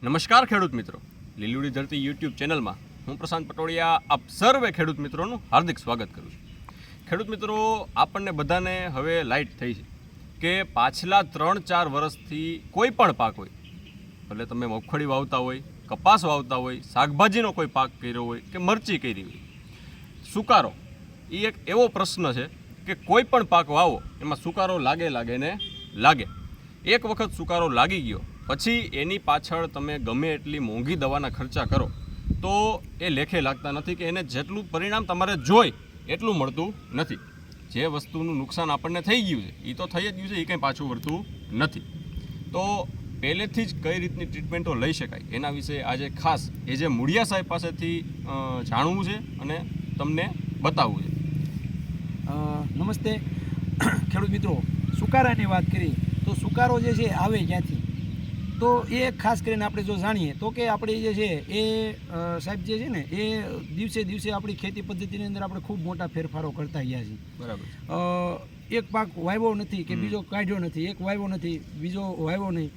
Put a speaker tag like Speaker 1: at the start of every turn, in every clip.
Speaker 1: નમસ્કાર ખેડૂત મિત્રો, લીલુડી ધરતી યુટ્યુબ ચેનલમાં હું પ્રશાંત પટોળિયા આપ સર્વે ખેડૂત મિત્રોનું હાર્દિક સ્વાગત કરું છું. ખેડૂત મિત્રો, આપણને બધાને હવે લાઇટ થઈ છે કે પાછલા 3-4 વર્ષથી કોઈ પણ પાક હોય, ભલે તમે મગફળી વાવતા હોય, કપાસ વાવતા હોય, શાકભાજીનો કોઈ પાક કર્યો હોય કે મરચી કરી હોય, સુકારો એ એક એવો પ્રશ્ન છે કે કોઈ પણ પાક વાવો એમાં સુકારો લાગે. એક વખત સુકારો લાગી ગયો પછી એની પાછળ તમે ગમે એટલી મોંઘી દવાના ખર્ચા કરો તો એ લેખે લાગતા નથી કે એને જેટલું પરિણામ તમારે જોઈ એટલું મળતું નથી. જે વસ્તુનું નુકસાન આપણને થઈ ગયું છે એ તો થઈ જ ગયું છે, એ કંઈ પાછું વળતું નથી. તો પહેલેથી જ કઈ રીતની ટ્રીટમેન્ટો લઈ શકાય એના વિશે આજે ખાસ એ જે મુળિયા સાહેબ પાસેથી જાણવું છે અને તમને બતાવવું છે.
Speaker 2: નમસ્તે ખેડૂત મિત્રો, સુકારાની વાત કરી તો સુકારો જે છે આવે ક્યાંથી, તો એ ખાસ કરીને આપણે જો જાણીએ તો કે આપણે જે છે એ સાહેબ જે છે ને એ દિવસે દિવસે આપણી ખેતી પદ્ધતિની અંદર આપણે ખૂબ મોટા ફેરફારો કરતા ગયા છીએ.
Speaker 1: બરાબર.
Speaker 2: એક પાક વાવ્યો નથી કે બીજો કાઢ્યો નથી, એક વાવ્યો નથી બીજો વાવ્યો નહીં,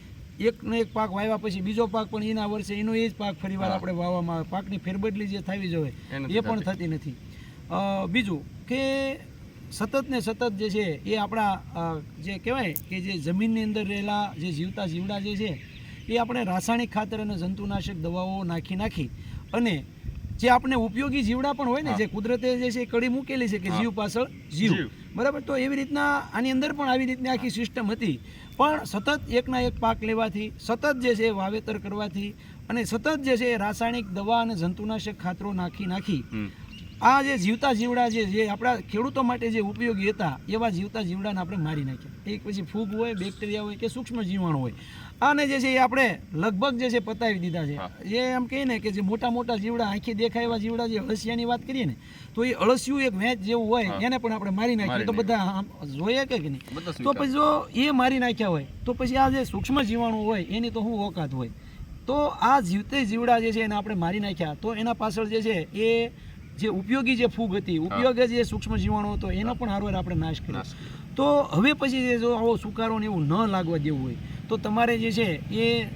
Speaker 2: એકનો એક પાક વાવ્યા પછી બીજો પાક પણ એના વર્ષે એનો એ જ પાક ફરીવાર આપણે વાવવામાં આવે, પાકની ફેરબદલી જે થવી જોઈએ એ પણ થતી નથી. બીજું કે સતત ને સતત જે છે એ આપણા જે કહેવાય કે જે જમીનની અંદર રહેલા જે જીવતા જીવડા જે છે એ આપણે રાસાયણિક ખાતર અને જંતુનાશક દવાઓ નાખી અને જે આપણે ઉપયોગી જીવડા પણ હોય ને, જે કુદરતે જે છે કડી મૂકેલી છે કે જીવ પાછળ જીવ, બરાબર. તો એવી રીતના આની અંદર પણ આવી રીતની આખી સિસ્ટમ હતી, પણ સતત એકના એક પાક લેવાથી, સતત જે છે વાવેતર કરવાથી અને સતત જે છે રાસાયણિક દવા અને જંતુનાશક ખાતરો નાખી આ જે જીવતા જીવડા જે આપણા ખેડૂતો માટે જે ઉપયોગી હતા એવા જીવતા જીવડાને આપણે મારી નાખ્યા. એક પછી ફૂગ હોય, બેક્ટેરિયા હોય કે સૂક્ષ્મ જીવાણુ હોય, આને જે છે એ આપણે લગભગ જે છે પતાવી દીધા છે. એ એમ કહીએ ને કે જે મોટા મોટા જીવડા આંખી દેખાય એવા જીવડા જે અળસિયાની વાત કરીએ ને, તો એ અળસિયું એક વેચ જેવું હોય એને પણ આપણે મારી નાખીએ તો બધા જોઈએ કે નહીં. તો પછી જો એ મારી નાખ્યા હોય તો પછી આ જે સૂક્ષ્મ જીવાણુ હોય એની તો શું ઓકાત હોય. તો આ જીવતે જીવડા જે છે એને આપણે મારી નાખ્યા તો એના પાછળ જે છે એ જે ઉપયોગી જે ફૂગ હતી, ઉપયોગી જે સૂક્ષ્મ જીવાણુ હતો એનો પણ હારવાર આપણે નાશ કર્યો. તો હવે પછી જે જો આવો સુકારો ને એવું ન લાગવા દેવું હોય તો તમારે જે છે એ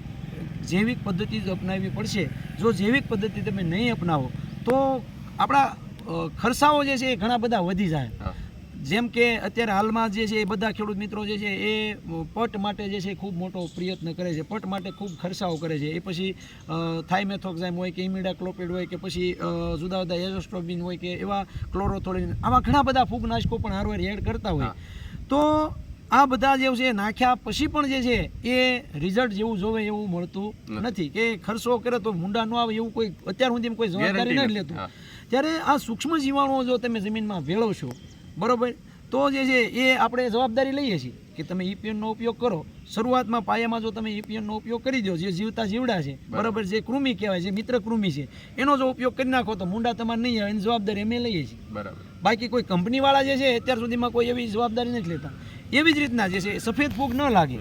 Speaker 2: જૈવિક પદ્ધતિ જ અપનાવવી પડશે. જો જૈવિક પદ્ધતિ તમે નહીં અપનાવો તો આપણા ખર્ચાઓ જે છે એ ઘણા બધા વધી જાય. જેમ કે અત્યારે હાલમાં જે છે એ બધા ખેડૂત મિત્રો જે છે એ પટ માટે જે છે ખૂબ મોટો પ્રયત્ન કરે છે, પટ માટે ખૂબ ખર્ચાઓ કરે છે. એ પછી થાઇમેથોક્સાઇમ હોય કે ઇમિડાક્લોપિડ હોય કે પછી જુદા જુદા એઝોસ્ટ્રોબિન હોય કે એવા ક્લોરોથોડિન, આવા ઘણા બધા ફૂગનાશકો પણ હારવાર એડ કરતા હોય. તો આ બધા જે છે નાખ્યા પછી પણ જે છે એ રિઝલ્ટ જેવું જોવે એવું મળતું નથી. કે ખર્ચો કરે તો મુંડા ન આવે એવું કોઈ અત્યાર સુધી કોઈ જવાબદારી નથી લેતું. ત્યારે આ સૂક્ષ્મ જીવાણુઓ જો તમે જમીનમાં ભેળવશો, બરોબર, તો જે છે એ આપણે જવાબદારી લઈએ છીએ કે તમે EPNનો ઉપયોગ કરો. શરૂઆતમાં પાયામાં જો તમે EPNનો ઉપયોગ કરી દો, જે જીવતા જીવડા છે, બરાબર, જે કૃમિ કહેવાય, જે મિત્ર કૃમિ છે, એનો જો ઉપયોગ કરી નાખો તો મુંડા તમારે નહીં આવે, એની જવાબદારી અમે લઈએ છીએ. બરાબર. બાકી કોઈ કંપનીવાળા જે છે અત્યાર સુધીમાં કોઈ એવી જવાબદારી નથી લેતા. એવી જ રીતના જે છે સફેદ ફૂગ ન લાગે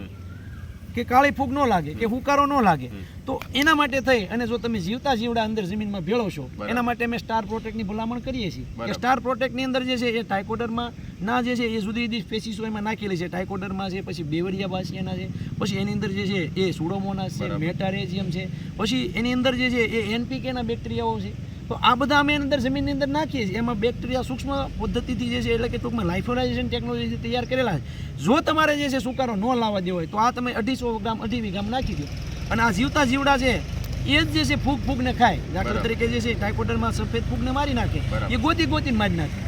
Speaker 2: કે કાળી ફૂગ ન લાગે કે હુકારો ન લાગે તો એના માટે થઈ અને જો તમે જીવતા જીવડા અંદર જમીનમાં ભેળવશો એના માટે અમે સ્ટાર પ્રોટેક્ટની ભલામણ કરીએ છીએ. કે સ્ટાર પ્રોટેક્ટની અંદર જે છે એ ટાઇકોડરમાં ના જે છે એ જુદી જુદી સ્પેસીસો એમાં નાખેલી છે. ટાઇકોડરમાં છે, પછી બેવરિયા બાસિયાના છે, પછી એની અંદર જે છે એ સુડોમોનાસ છે, મેટારેજિયમ છે, પછી એની અંદર જે છે એ NPKના બેક્ટેરિયાઓ છે. તો આ બધા અમે અંદર જમીનની અંદર નાખીએ છીએ. એમાં બેક્ટેરિયા સૂક્ષ્મ પદ્ધતિથી જે છે એટલે કે ટૂંકમાં લાઇફોલાઇઝેશન ટેકનોલોજીથી તૈયાર કરેલા છે. જો તમારે જે છે સુકારો ન લાવવા દેવો હોય તો આ તમે 250 ગ્રામ 2.5 ગ્રામ નાખી દો અને આ જીવતા જીવડા છે એ જ જે છે ફૂગને ખાય. દાખલા તરીકે જે છે ટાઇકોડરમાં સફેદ ફૂગને મારી નાખે, એ ગોતીને મારી નાખે.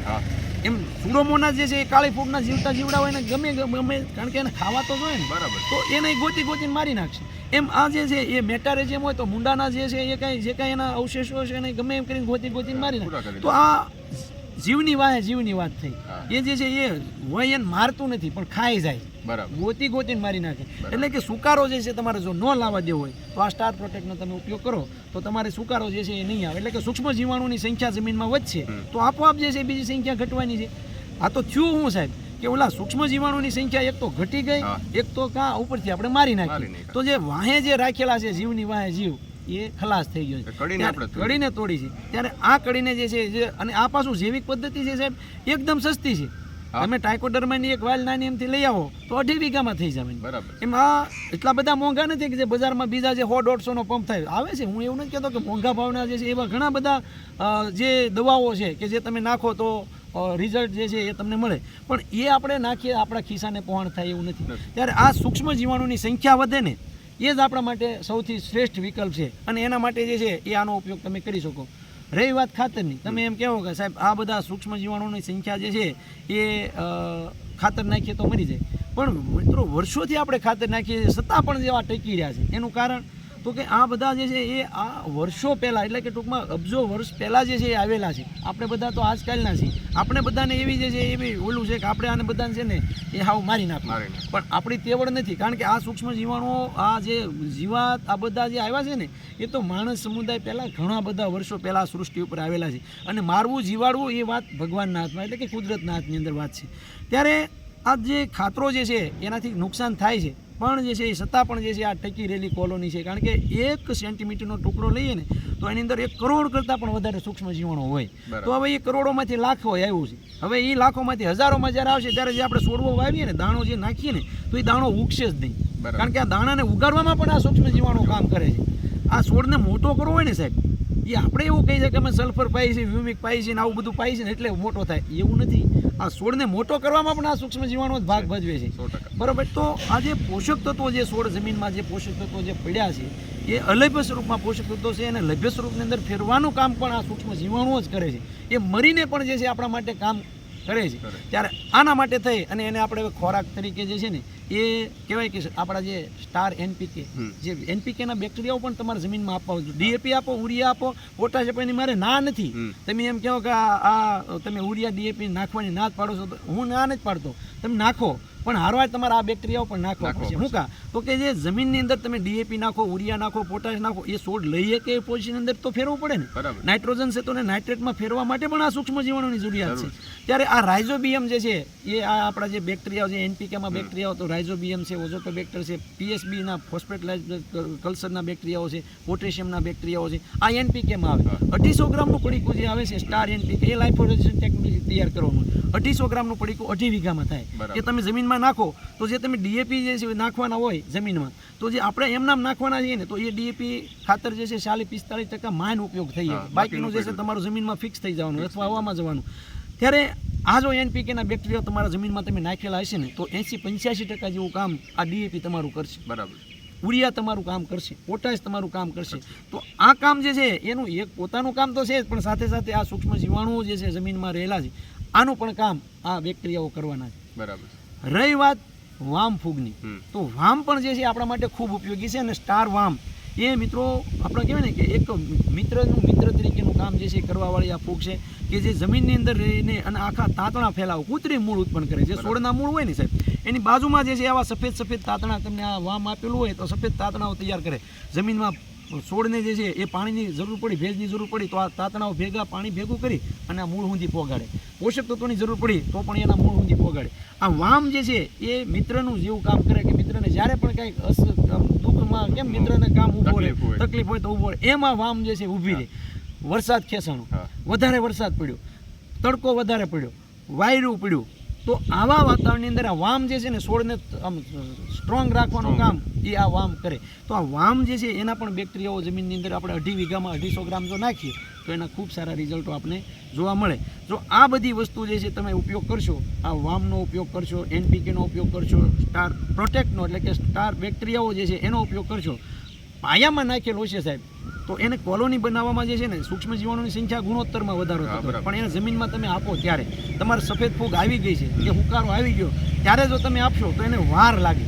Speaker 2: એમ સુડોમોનાસ જે છે એ કાળી ફૂગના જીવતા જીવડા હોય ને ગમે કારણ કે એને ખાવા તો જોઈએ ને, બરાબર, તો એને ગોતીને મારી નાખશે. એમ આ જે છે એ મેટારેજિયમ હોય તો મુંડાના જે છે એ કાંઈ જે કાંઈ એના અવશેષો છે એને ગમે એમ કરીને ગોતીને મારી નાખે. તો આ જીવની વાત થઈ. એ જે છે એ હોય એને મારતું નથી પણ ખાઈ જાય, બરાબર, ગોતીને મારી નાખે. એટલે કે સુકારો જે છે તમારે જો ન લાવવા દેવો હોય તો આ સ્ટાર પ્રોટેક્ટનો તમે ઉપયોગ કરો તો તમારે સુકારો જે છે એ નહીં આવે. એટલે કે સૂક્ષ્મ જીવાણુની સંખ્યા જમીનમાં વધશે તો આપોઆપ જે છે બીજી સંખ્યા ઘટવાની છે. આ તો થયું હું સાહેબ કે ઓલા સૂક્ષ્મ જીવાણુની સંખ્યા એક તો ઘટી ગઈ, એક તો કાં ઉપરથી આપણે મારી નાખી. તો જે વાહે જે રાખેલા છે જીવની વાહે જીવ એ ખલાસ થઈ ગયો છે, કડીને તોડી છે. ત્યારે આ કડીને જે છે અને આ પાછું જૈવિક પદ્ધતિ છે સાહેબ એકદમ સસ્તી છે.
Speaker 1: હા.
Speaker 2: તમે ટ્રાઇકોડર્માની એક વાલ નાની એમથી લઈ આવો તો 2.5 વીઘામાં થઈ જાય.
Speaker 1: બરાબર.
Speaker 2: એમાં એટલા બધા મોંઘા નથી કે જે બજારમાં બીજા જે 100-150નો પંપ થાય આવે છે. હું એવું નથી કહેતો કે મોંઘા ભાવના જે છે એવા ઘણા બધા જે દવાઓ છે કે જે તમે નાખો તો રિઝલ્ટ જે છે એ તમને મળે, પણ એ આપણે નાખીએ આપણા ખિસ્સાને પહોંચ થાય એવું નથી. ત્યારે આ સૂક્ષ્મ જીવાણુની સંખ્યા વધે ને એ જ આપણા માટે સૌથી શ્રેષ્ઠ વિકલ્પ છે, અને એના માટે જે છે એ આનો ઉપયોગ તમે કરી શકો. રહી વાત ખાતરની, તમે એમ કહેવો કે સાહેબ આ બધા સૂક્ષ્મ જીવાણુની સંખ્યા જે છે એ ખાતર નાખીએ તો મરી જાય, પણ મિત્રો વર્ષોથી આપણે ખાતર નાખીએ છીએ છતાં પણ જેવા ટકી રહ્યા છે. એનું કારણ તો કે આ બધા જે છે એ આ વર્ષો પહેલાં, એટલે કે ટૂંકમાં અબજો વર્ષ પહેલાં જે છે એ આવેલા છે. આપણે બધા તો આજકાલના છીએ. આપણે બધાને એવી જે છે એવી ઓલું છે કે આપણે આને બધાને છે ને એ હાવ મારી નાખવું, પણ આપણી તેવડ નથી. કારણ કે આ સૂક્ષ્મ જીવાણુઓ, આ જે જીવાત, આ બધા જે આવ્યા છે ને એ તો માણસ સમુદાય પહેલાં ઘણા બધા વર્ષો પહેલાં સૃષ્ટિ ઉપર આવેલા છે, અને મારવું જીવાડવું એ વાત ભગવાનના હાથમાં, એટલે કે કુદરતના હાથની અંદર વાત છે. ત્યારે આ જે ખાતરો જે છે એનાથી નુકસાન થાય છે, પણ જે છે એ છતાં પણ જે છે આ ટકી રહેલી કોલોની છે. કારણ કે 1 સેન્ટીમીટરનો ટુકડો લઈએ ને તો એની અંદર 1 કરોડ કરતાં પણ વધારે સૂક્ષ્મ જીવાણુ હોય. તો હવે એ કરોડોમાંથી લાખો આવ્યું છે. હવે એ લાખોમાંથી હજારોમાં જ્યારે આવશે ત્યારે જે આપણે છોડવો વાવીએ ને, દાણો જે નાખીએ ને તો એ દાણો ઉગશે જ નહીં. કારણ કે આ દાણાને ઉગાડવામાં પણ આ સૂક્ષ્મ જીવાણુ કામ કરે છે. આ છોડને મોટો કરવો હોય ને સાહેબ, એ આપણે એવું કહીએ કે અમે સલ્ફર પાઈએ છીએ, હ્યુમિક પાઈએ છીએ ને આવું બધું પાઈએ છીએ ને એટલે મોટો થાય, એવું નથી. આ છોડને મોટો કરવામાં પણ આ સૂક્ષ્મ જીવાણુ જ ભાગ ભજવે છે. બરાબર. તો આ જે પોષક તત્વો જે છોડ જમીનમાં જે પોષક તત્વો જે પડ્યા છે એ અલભ્ય સ્વરૂપમાં પોષક તત્વો છે, અને લભ્ય સ્વરૂપની અંદર ફેરવાનું કામ પણ આ સૂક્ષ્મ જીવાણુઓ જ કરે છે. એ મરીને પણ જે છે આપણા માટે કામ કરે છે. ત્યારે આના માટે થઈ અને એને આપણે ખોરાક તરીકે જે છે ને એ કહેવાય કે આપણા જે સ્ટાર એનપીકે, જે એનપીકેના બેક્ટેરિયાઓ પણ તમારે જમીનમાં આપવા જોઈએ. ડીએપી આપો, ઉરિયા આપો, પોટાશ આપો, એની મારે ના નથી. તમે એમ કહો કે આ તમે ઉરિયા ડીએપી નાખવાની ના જ પાડો છો, તો હું ના નથી પાડતો, તમે નાખો, પણ હારવાર તમારે આ બેક્ટેરિયાઓ પણ નાખવા પડશે. શું કા? તો કે જે જમીનની અંદર તમે ડીએપી નાખો, ઉરિયા નાખો, પોટાશ નાખો, એ છોડ લઈએ કે એ પોઝિશન અંદર તો ફેરવું પડે ને. નાઇટ્રોજન છે તો નાઇટ્રેટમાં ફેરવા માટે પણ આ સૂક્ષ્મ જીવાણુની જરૂરિયાત છે. ત્યારે આ રાઇઝોબિયમ જે છે એ આ આપણા જે બેક્ટેરિયાઓ છે એનપીકેમાં બેક્ટેરિયાઓ, તો રાઇઝોબિયમ છે, ઓઝોટોબેક્ટર છે, પીએસબીના ફોસ્ફેટલાઇઝ કલ્ચરના બેક્ટેરિયાઓ છે, પોટેશિયમના બેક્ટેરિયાઓ છે, આ એનપીકેમાં આવે. 250 ગ્રામનું પડીકું જે આવે છે સ્ટાર એનપીકે, એ લાઇફોરેશન ટેકનોલોજી તૈયાર કરવાનું. 250 ગ્રામનું પડીકું 2.5 વીઘામાં થાય. એ તમે જમીનમાં નાખો તો જે તમે ડીએપી જે છે નાખવાના હોય જમીનમાં, તો જે આપણે એમનામ નાખવાના છીએ ને તો એ ડીએપી ખાતર જે છે 40-45% માન ઉપયોગ થઈ જાય. બાકીનું જે છે તમારું જમીનમાં ફિક્સ થઈ જવાનું અથવા હવામાં જવાનું. ત્યારે આ જો એનપીકેના બેક્ટેરિયા તમારા જમીનમાં તમે નાખેલા હશે ને તો 80-85% જેવું કામ આ ડીએપી તમારું કરશે.
Speaker 1: બરાબર.
Speaker 2: ઉરિયા તમારું કામ કરશે, પોટાશ તમારું કામ કરશે. તો આ કામ જે છે એનું એક પોતાનું કામ તો છે જ, પણ સાથે સાથે આ સૂક્ષ્મ જીવાણુઓ જે છે જમીનમાં રહેલા છે આનું પણ કામ આ બેક્ટેરિયાઓ કરવાના છે.
Speaker 1: બરાબર.
Speaker 2: રહી વાત વામ ફૂગની, તો વામ પણ જે છે આપણા માટે ખૂબ ઉપયોગી છે. અને સ્ટાર વામ એ મિત્રો આપણે કહેવાય ને કે એક મિત્ર તરીકેનું કામ જે છે કરવાવાળી આ ફૂગ છે કે જે જમીનની અંદર રહીને અને આખા તાતણા ફેલાવ, કૃત્રિમ મૂળ ઉત્પન્ન કરે. જે છોડના મૂળ હોય ને સાહેબ એની બાજુમાં જે છે આવા સફેદ તાતણા, તમને આ વામ આપેલું હોય તો સફેદ તાતણાઓ તૈયાર કરે. જમીનમાં છોડને જે છે એ પાણીની જરૂર પડી, ભેજની જરૂર પડી તો આ તાતણાઓ પાણી ભેગું કરી અને આ મૂળ સુધી પહોંચાડે. પોષક તત્વોની જરૂર પડી તો પણ એના મૂળ સુધી પહોંચાડે. આ વામ જે છે એ મિત્રનું જેવું કામ કરે કે મિત્રને જ્યારે પણ કંઈક દુઃખમાં કેમ મિત્રને કામ ઊભો રહે, તકલીફ હોય તો ઊભો રહે, એમાં વામ જે છે ઊભી રહે. વરસાદ ખેંચાણો, વધારે વરસાદ પડ્યો, તડકો વધારે પડ્યો, વાયરું પડ્યું, તો આવા વાતાવરણની અંદર આ વામ જે છે ને છોડને આમ સ્ટ્રોંગ રાખવાનું કામ એ આ વામ કરે. તો આ વામ જે છે એના પણ બેક્ટેરિયાઓ જમીનની અંદર આપણે 2.5 વીઘામાં 250 ગ્રામ જો નાખીએ તો એના ખૂબ સારા રિઝલ્ટો આપણે જોવા મળે. જો આ બધી વસ્તુ જે છે તમે ઉપયોગ કરશો, આ વામનો ઉપયોગ કરશો, એનપીકેનો ઉપયોગ કરશો, સ્ટાર પ્રોટેક્ટનો એટલે કે સ્ટાર બેક્ટેરિયાઓ જે છે એનો ઉપયોગ કરશો, પાયામાં નાખેલો છે સાહેબ, તો એને કોલોની બનાવવામાં જે છે ને સૂક્ષ્મ જીવાણુની સંખ્યા ગુણોત્તરમાં વધારો થતો. પણ એને જમીનમાં તમે આપો ત્યારે તમારે સફેદ ફૂગ આવી ગઈ છે કે હુંકારો આવી ગયો ત્યારે જો તમે આપશો તો એને વાર લાગે.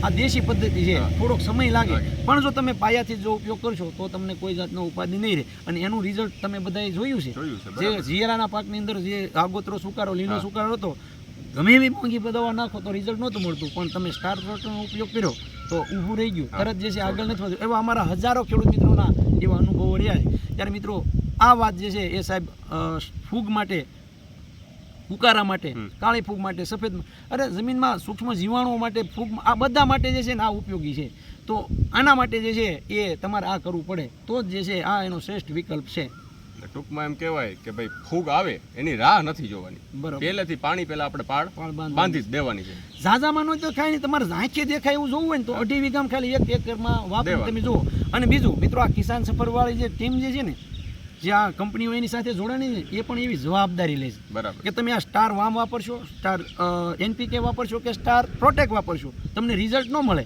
Speaker 2: આ દેશી પદ્ધતિ છે, થોડોક સમય લાગે, પણ જો તમે પાયાથી જો ઉપયોગ કરશો તો તમને કોઈ જાતનો ઉપાધિ નહીં રહે. અને એનું રિઝલ્ટ તમે બધાએ જોયું છે. જે જીરાના પાકની અંદર જે આગોતરો સુકારો, લીલો સુકારો હતો, ગમે એવી મોંઘી દવા નાખો તો રિઝલ્ટ નહોતું મળતું, પણ તમે સ્ટાર પ્રોટેક્ટનો ઉપયોગ કર્યો તો ઊભું રહી ગયું, તરત જે છે આગળ નથી વધ્યું. એવા અમારા હજારો ખેડૂત મિત્રોના એવા અનુભવો રહ્યા છે. ત્યારે મિત્રો આ વાત જે છે એ સાહેબ ફૂગ માટે, ઉકારા માટે, કાળી ફૂગ માટે, સફેદ, અરે જમીનમાં સૂક્ષ્મ જીવાણુઓ માટે, ફૂગ, આ બધા માટે જે છે ને આ ઉપયોગી છે. તો આના માટે જે છે એ તમારે આ કરવું પડે તો જ જે છે આ એનો શ્રેષ્ઠ વિકલ્પ છે.
Speaker 1: એટલે ટૂંકમાં એમ કહેવાય કે ભાઈ ફૂગ આવે એની રાહ નથી જોવાની,
Speaker 2: બરાબર.
Speaker 1: પહેલેથી પાણી પહેલા આપણે પાળ
Speaker 2: પાળ
Speaker 1: બાંધી જ દેવાની છે.
Speaker 2: ઝાઝામાં નો તો ખાય નહીં, તમારે આંખે દેખાય એવું જોવું હોય ને તો 2.5 વીઘામાં ખાલી 1 એકરમાં વાપરી
Speaker 1: દેવાનું.
Speaker 2: તમે જુઓ. અને બીજું મિત્રો, આ કિસાન સફરવાળી જે ટીમ જે છે ને, જે આ કંપનીઓ એની સાથે જોડાણી છે, એ પણ એવી જવાબદારી લે છે
Speaker 1: બરાબર.
Speaker 2: કે તમે આ સ્ટાર વામ વાપરશો, સ્ટાર NPK વાપરશો કે સ્ટાર પ્રોટેક વાપરશો, તમને રિઝલ્ટ ન મળે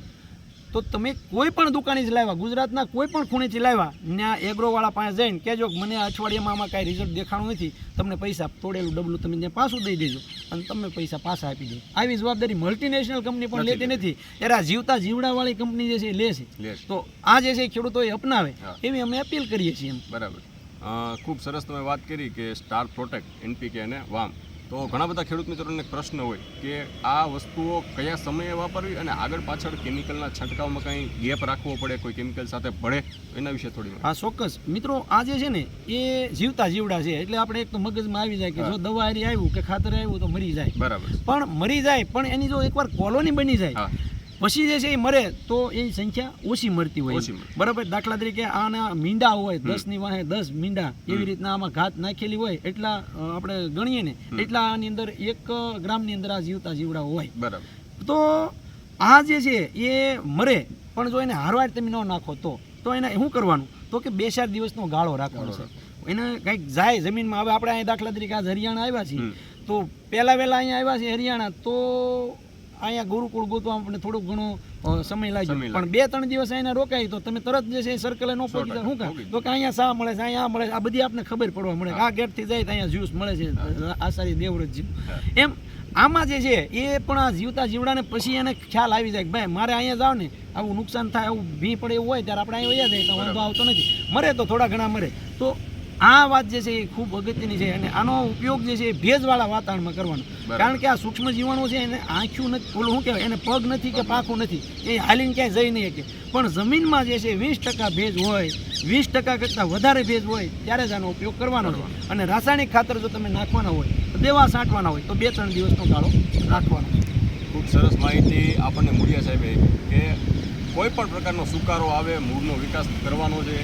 Speaker 2: તો તમે કોઈ પણ દુકાનેથી લાવ્યા, ગુજરાતના કોઈ પણ ખૂણેથી લાવ્યા, ત્યાં એગ્રોવાળા પાસે જઈને કહેજો કે મને આ અઠવાડિયામાં આમાં કાંઈ રિઝલ્ટ દેખાણું નથી, તમને પૈસા તોડેલું ડબલું તમે ત્યાં પાછું દઈ દેજો અને તમે પૈસા પાછા આપી દો. આવી જવાબદારી મલ્ટીનેશનલ કંપની પણ લેતી નથી. ત્યારે આ જીવતા જીવડાવાળી કંપની જે છે એ લે છે.
Speaker 1: લે છે.
Speaker 2: તો આ જે છે ખેડૂતોએ અપનાવે
Speaker 1: હા.
Speaker 2: એવી અમે અપીલ કરીએ છીએ એમ.
Speaker 1: બરાબર. ખૂબ સરસ તમે વાત કરી કે સ્ટાર પ્રોટેક્ટ, NPK અને વામ. તો ઘણા બધા ખેડૂત મિત્રોને એક પ્રશ્ન હોય કે આ વસ્તુઓ કયા સમયે વાપરવી અને આગળ પાછળ કેમિકલના છંટકાવમાં કંઈ ગેપ રાખવો પડે, કોઈ કેમિકલ સાથે ભળે, એના વિશે થોડી
Speaker 2: હા ચોક્કસ મિત્રો, આ જે છે ને એ જીવતા જીવડા છે એટલે આપણે એક તો મગજમાં આવી જાય કે જો દવા હારી આવ્યું કે ખાતર આવ્યું તો મરી જાય.
Speaker 1: બરાબર.
Speaker 2: પણ મરી જાય, પણ એની જો એકવાર કોલોની બની જાય
Speaker 1: હા.
Speaker 2: પછી જે છે એ મરે તો એની સંખ્યા ઓછી મળતી હોય.
Speaker 1: ઓછી મળે.
Speaker 2: બરાબર. દાખલા તરીકે આના મીંડા હોય 10 ની વાહે 10 મીંડા, એવી રીતના આમાં ઘાત નાખેલી હોય એટલા આપણે ગણીએ ને એટલા આની અંદર 1 ગ્રામની અંદર આ જીવતા જીવડા હોય.
Speaker 1: બરાબર.
Speaker 2: તો આ જે છે એ મરે, પણ જો એને હારવાર તમે ન નાખો તો એને શું કરવાનું, તો કે 2-4 દિવસનો ગાળો રાખવાનો છે. એને કંઈક જાય જમીનમાં. હવે આપણે અહીંયા દાખલા તરીકે આજ હરિયાણા આવ્યા છીએ, તો પહેલા વહેલા અહીંયા આવ્યા છે હરિયાણા, તો અહીંયા ગુરુકુળ ગોતવા આપણને થોડુંક ઘણો સમય લાગ્યો, પણ 2-3 દિવસ અહીંયા રોકાય તો તમે તરત જે છે સર્કલે ન પહોંચી જાય. શું કામ? તો કે અહીંયા શા મળે છે, અહીંયા આ મળે છે, આ બધી આપણને ખબર પડવા મળે. આ ગેટથી જાય તો અહીંયા જ્યુસ મળે છે, આસારી દેવવ્રત જેવું. એમ આમાં જે છે એ પણ આ જીવતા જીવડાને પછી એને ખ્યાલ આવી જાય કે ભાઈ મારે અહીંયા જાવ ને આવું નુકસાન થાય, આવું ભી પડે એવું હોય ત્યારે આપણે અહીંયા વયા જાય તો વાંધો આવતો નથી. મરે તો થોડા ઘણા મરે. તો આ વાત જે છે એ ખૂબ અગત્યની છે અને આનો ઉપયોગ જે છે એ ભેજવાળા વાતાવરણમાં કરવાનો. કારણ કે આ સૂક્ષ્મ જીવાણુ છે એને આંખ્યું નથી, ઓલું શું કહેવાય, એને પગ નથી કે પાખું નથી, એ હાલીને ક્યાંય જઈ નહીં શકે. પણ જમીનમાં જે છે 20% ભેજ હોય, 20% કરતાં વધારે ભેજ હોય ત્યારે જ આનો ઉપયોગ કરવાનો છે. અને રાસાયણિક ખાતર જો તમે નાખવાના હોય, દેવા છાંટવાના હોય તો 2-3 દિવસનો ગાળો રાખવાનો છે.
Speaker 1: ખૂબ સરસ માહિતી આપણને મૂળિયા સાહેબે કે કોઈ પણ પ્રકારનો સુકારો આવે, મૂળનો વિકાસ કરવાનો છે,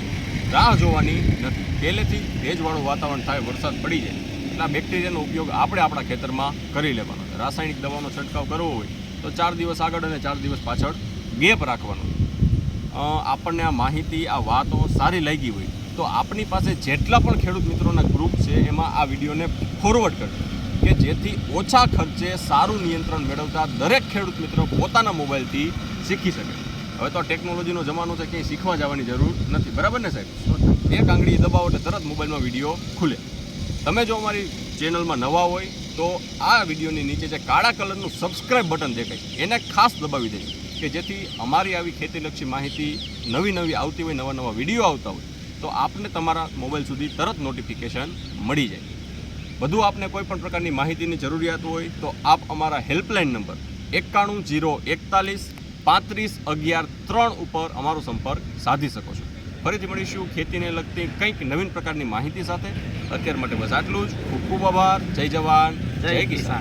Speaker 1: રાહ જોવાની નથી. પહેલેથી ભેજવાળું વાતાવરણ થાય, વરસાદ પડી જાય એટલે આ બેક્ટેરિયાનો ઉપયોગ આપણે આપણા ખેતરમાં કરી લેવાનો છે. રાસાયણિક દવાનો છંટકાવ કરવો હોય તો 4 દિવસ આગળ અને 4 દિવસ પાછળ ગેપ રાખવાનો છે. આપણને આ માહિતી, આ વાતો સારી લાગી હોય તો આપણી પાસે જેટલા પણ ખેડૂત મિત્રોના ગ્રુપ છે એમાં આ વિડીયોને ફોરવર્ડ કરજો કે જેથી ઓછા ખર્ચે સારું નિયંત્રણ મેળવતા દરેક ખેડૂત મિત્રો પોતાના મોબાઈલથી શીખી શકે. હવે તો ટેકનોલોજીનો જમાનો છે, ક્યાંય શીખવા જવાની જરૂર નથી. બરાબર ને સાહેબ? એક આંગળી દબાવો એટલે તરત મોબાઈલમાં વિડીયો ખુલે. તમે જો અમારી ચેનલમાં નવા હોય તો આ વિડીયોની નીચે જે કાળા કલરનું સબસ્ક્રાઇબ બટન દેખાય એને ખાસ દબાવી દેજો કે જેથી અમારી આવી ખેતીલક્ષી માહિતી નવી આવતી હોય, નવા વિડીયો આવતા હોય તો આપને તમારા મોબાઈલ સુધી તરત નોટિફિકેશન મળી જાય. વધુ આપને કોઈ પણ પ્રકારની માહિતીની જરૂરિયાત હોય તો આપ અમારા હેલ્પલાઇન નંબર 9101351113 ઉપર અમારો સંપર્ક સાધી શકો છો. ફરીથી મળીશું ખેતીને લગતી કંઈક નવીન પ્રકારની માહિતી સાથે. અત્યાર માટે બસ આટલું જ. ખૂબ ખૂબ આભાર. જય જવાન, જય કિસાન.